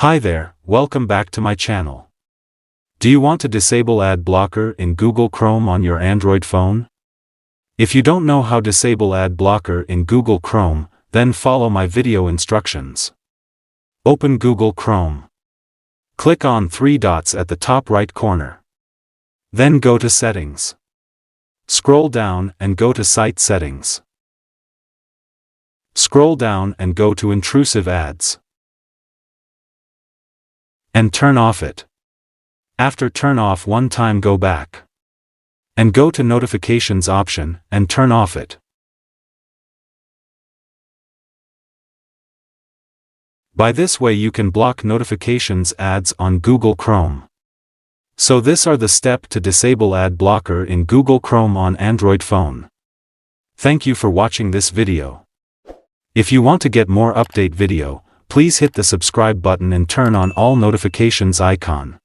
Hi there, welcome back to my channel. Do you want to disable ad blocker in Google Chrome on your Android phone? If you don't know how to disable ad blocker in Google Chrome, then follow my video instructions. Open Google Chrome. Click on three dots at the top right corner. Then go to Settings. Scroll down and go to Site Settings. Scroll down and go to Intrusive Ads. And turn off it. After turn off one time, go back. And go to Notifications option and turn off it. By this way you can block notifications ads on Google Chrome. So this are the steps to disable ad blocker in Google Chrome on Android phone. Thank you for watching this video. If you want to get more update video, please hit the subscribe button and turn on all notifications icon.